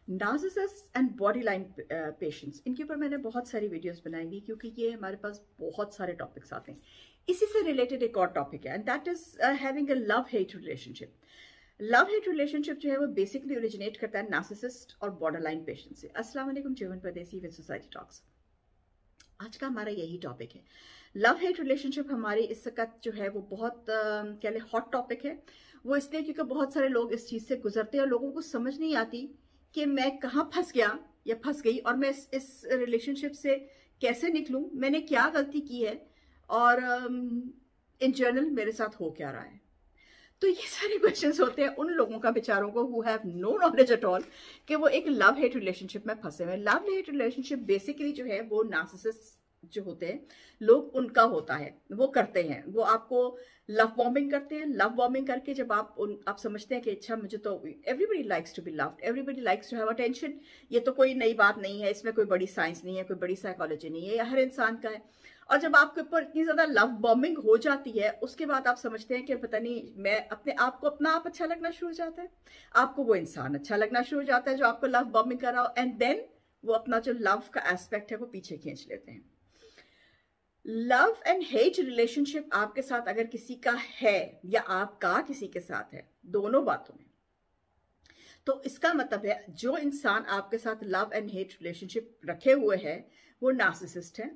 Narcissist and body line patients, इनके ऊपर मैंने बहुत सारी वीडियोस बनाई हुई क्योंकि ये हमारे पास बहुत सारे टॉपिक्स आते हैं। इसी से रिलेटेड एक और टॉपिक है and that is having a love hate relationship. Love hate relationship जो है वो बेसिकली ओरिजिनेट करता है नार्सिसिस्ट और बॉर्डर लाइन पेशेंट से। अस्सलाम वालेकुम, जीवन परदेसी विद सोसाइटी टॉक्स। आज का हमारा यही टॉपिक है। लव हेट रिलेशनशिप हमारी इस वक्त जो है वो बहुत कह लें हॉट टॉपिक है। वो इसलिए क्योंकि बहुत सारे लोग इस चीज़ से गुजरते हैं और लोगों को समझ नहीं आती कि मैं कहाँ फंस गया या फंस गई और मैं इस रिलेशनशिप से कैसे निकलूं, मैंने क्या गलती की है और इन जनरल मेरे साथ हो क्या रहा है। तो ये सारे क्वेश्चंस होते हैं उन लोगों का, बेचारों को, who have no knowledge at all, कि वो एक लव हेट रिलेशनशिप में फंसे हुए। लव हेट रिलेशनशिप बेसिकली जो है वो नार्सिसिस्ट जो होते हैं लोग, उनका होता है, वो करते हैं, वो आपको लव बॉम्बिंग करते हैं। लव बॉम्बिंग करके जब आप समझते हैं कि अच्छा मुझे तो everybody likes to be loved, everybody likes to have attention, ये तो कोई नई बात नहीं है, इसमें कोई बड़ी साइंस नहीं है, कोई बड़ी साइकोलॉजी नहीं है, ये हर इंसान का है। और जब आपके ऊपर इतनी ज्यादा लव बॉम्बिंग हो जाती है उसके बाद आप समझते हैं कि पता नहीं, मैं अपने आप को, अपना आप अच्छा लगना शुरू हो जाता है, आपको वो इंसान अच्छा लगना शुरू हो जाता है जो आपको लव बॉम्बिंग कर रहा हो, एंड देन वो अपना जो लव का एस्पेक्ट है वो पीछे खींच लेते हैं। लव एंड हेट रिलेशनशिप आपके साथ अगर किसी का है या आपका किसी के साथ है, दोनों बातों में, तो इसका मतलब है जो इंसान आपके साथ लव एंड हेट रिलेशनशिप रखे हुए है वो नार्सिसिस्ट है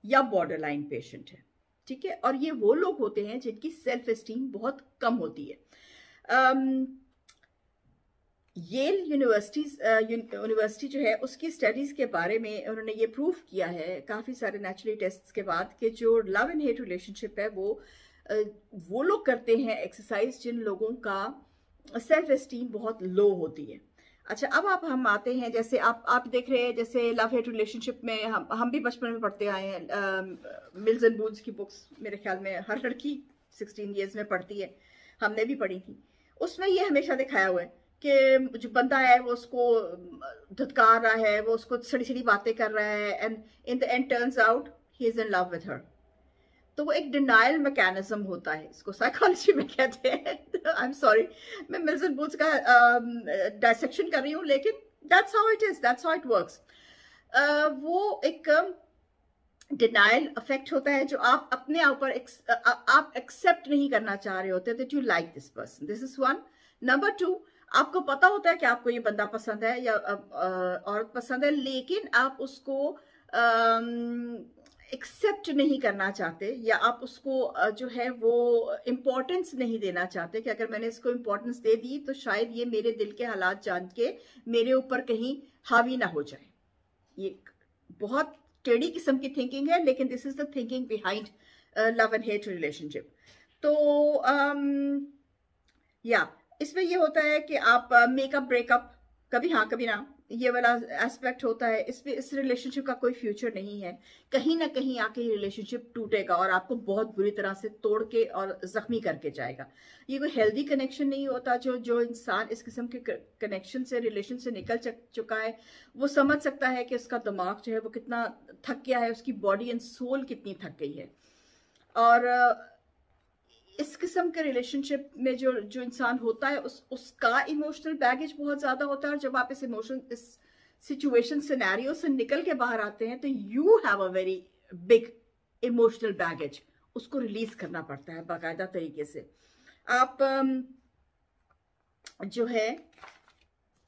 या बॉर्डर लाइन पेशेंट है। ठीक है, और ये वो लोग होते हैं जिनकी सेल्फ एस्टीम बहुत कम होती है। येल यूनिवर्सिटी जो है उसकी स्टडीज के बारे में उन्होंने ये प्रूफ किया है काफी सारे नेचुरली टेस्ट्स के बाद कि जो लव एंड हेट रिलेशनशिप है वो लोग करते हैं एक्सरसाइज जिन लोगों का सेल्फ एस्टीम बहुत लो होती है। अच्छा, अब हम आते हैं, जैसे आप देख रहे हैं, जैसे लव हेट रिलेशनशिप में हम भी बचपन में पढ़ते आए हैं। मिल्स एंड बून्स की बुक्स मेरे ख्याल में हर लड़की 16 ईयर्स में पढ़ती है, हमने भी पढ़ी थी। उसमें ये हमेशा दिखाया हुआ है कि जो बंदा है वो उसको धुतकार रहा है, वो उसको सड़ी सड़ी बातें कर रहा है, and in the end turns out he is in love with her. तो वो एक डिनायल मैकेनिज्म होता है, इसको साइकोलॉजी में कहते हैं। आई एम सॉरी, मैं मिल्स एंड बून्स का डायसेक्शन कर रही हूँ, लेकिन that's how it is, that's how it works. वो एक डिनायल इफेक्ट होता है जो आप अपने ऊपर आप एक्सेप्ट नहीं करना चाह रहे होते that you like this person, this is one. Number 2, आपको पता होता है कि आपको ये बंदा पसंद है या औरत पसंद है, लेकिन आप उसको एक्सेप्ट नहीं करना चाहते, या आप उसको जो है वो इम्पोर्टेंस नहीं देना चाहते कि अगर मैंने इसको इम्पोर्टेंस दे दी तो शायद ये मेरे दिल के हालात जान के मेरे ऊपर कहीं हावी ना हो जाए। ये बहुत टेढ़ी किस्म की थिंकिंग है, लेकिन this is the thinking behind love and hate relationship. तो या इसमें ये होता है कि आप मेकअप ब्रेकअप, कभी हाँ कभी ना, ये वाला एस्पेक्ट होता है। इसमें इस रिलेशनशिप का कोई फ्यूचर नहीं है, कहीं ना कहीं आके रिलेशनशिप टूटेगा और आपको बहुत बुरी तरह से तोड़ के और जख्मी करके जाएगा। ये कोई हेल्दी कनेक्शन नहीं होता। जो इंसान इस किस्म के कनेक्शन से, रिलेशन से निकल चुका है, वो समझ सकता है कि उसका दिमाग जो है वो कितना थक गया है, उसकी बॉडी एंड सोल कितनी थक गई है। और इस किस्म के रिलेशनशिप में जो इंसान होता है उसका इमोशनल बैगेज बहुत ज्यादा होता है, और जब आप इस सिचुएशन सिनेरियो से निकल के बाहर आते हैं तो you have a very big emotional baggage, उसको रिलीज करना पड़ता है बाकायदा तरीके से। आप जो है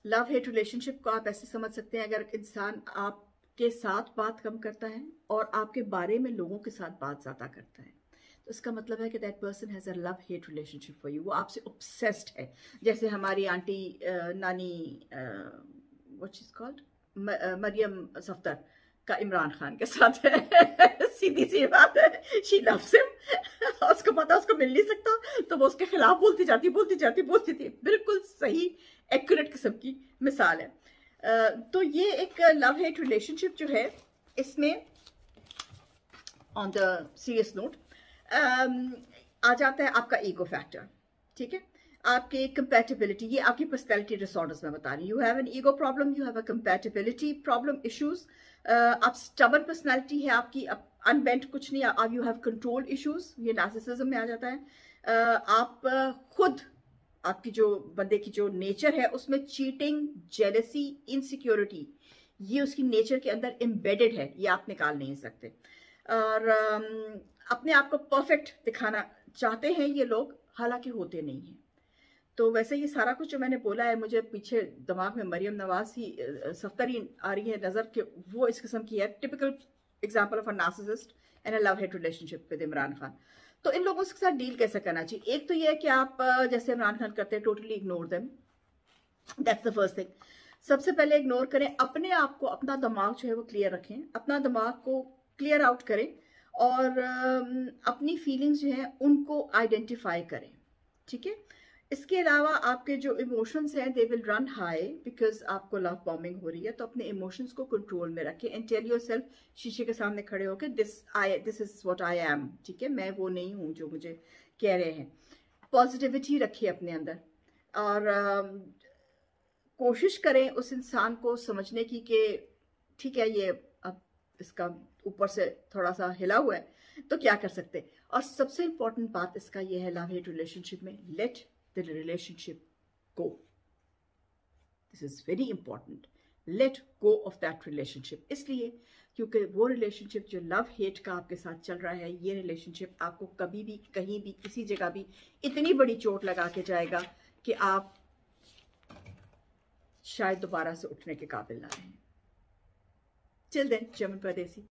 लव हेट रिलेशनशिप को आप ऐसे समझ सकते हैं, अगर इंसान आपके साथ बात कम करता है और आपके बारे में लोगों के साथ बात ज्यादा करता है, तो इसका मतलब है कि that person has a love hate relationship for you, वो आपसे ऑब्सेस्ड है। जैसे हमारी आंटी नानी what is called Maryam Safdar का इमरान खान के साथ है। सीधी सी बात है, शी लव्स हिम। उसको पता उसको मिल नहीं सकता तो वो उसके खिलाफ बोलती थी। बिल्कुल सही एक्यूरेट किस्म की मिसाल है। तो ये एक लव हेट रिलेशनशिप जो है, इसमें ऑन द सीरियस नोट आ जाता है आपका ईगो फैक्टर। ठीक है, आपकी कंपैटिबिलिटी, ये आपकी पर्सनैलिटी डिसऑर्डर्स में बता रही हूँ। You have an ego problem, you have a compatibility problem, issues. आप स्टबर्न पर्सनैलिटी है आपकी, अनबेंट कुछ नहीं, आप यू हैव कंट्रोल इश्यूज, ये नार्सिसिज्म में आ जाता है। आप खुद आपकी जो बंदे की जो नेचर है उसमें चीटिंग, जेलसी, इनसिक्योरिटी, ये उसकी नेचर के अंदर एम्बेडेड है, ये आप निकाल नहीं सकते। और अपने आप को परफेक्ट दिखाना चाहते हैं ये लोग, हालांकि होते नहीं हैं। तो वैसे ये सारा कुछ जो मैंने बोला है, मुझे पीछे दिमाग में मरियम नवाज ही सफ्तरी आ रही है नजर के, वो इस किस्म की है, typical example of a narcissist and a love hate relationship with Imran Khan. तो इन लोगों के साथ डील कैसे करना चाहिए? एक तो ये है कि आप जैसे इमरान खान करते हैं, totally ignore them, that's the first thing. सबसे पहले इग्नोर करें, अपने आप को, अपना दिमाग जो है वो क्लियर रखें, अपना दिमाग को क्लियर आउट करें, और अपनी फीलिंग्स जो हैं उनको आइडेंटिफाई करें, ठीक है। इसके अलावा आपके जो इमोशंस हैं they will run high because आपको लव बॉम्बिंग हो रही है, तो अपने इमोशंस को कंट्रोल में रखें एंड टेल योरसेल्फ, शीशे के सामने खड़े होकर, this is what I am, ठीक है, मैं वो नहीं हूँ जो मुझे कह रहे हैं। पॉजिटिविटी रखिए अपने अंदर, और कोशिश करें उस इंसान को समझने की कि ठीक है, ये अब इसका ऊपर से थोड़ा सा हिला हुआ है, तो क्या कर सकते। और सबसे इंपॉर्टेंट बात इसका ये है लव हेट रिलेशनशिप में, let the relationship go. This is very important, let go of that relationship. इसलिए क्योंकि वो रिलेशनशिप जो लव हेट का आपके साथ चल रहा है, ये रिलेशनशिप आपको कभी भी, कहीं भी, किसी जगह भी इतनी बड़ी चोट लगा के जाएगा कि आप शायद दोबारा से उठने के काबिल ना रहें। टिल देन, जर्मन परदेसी।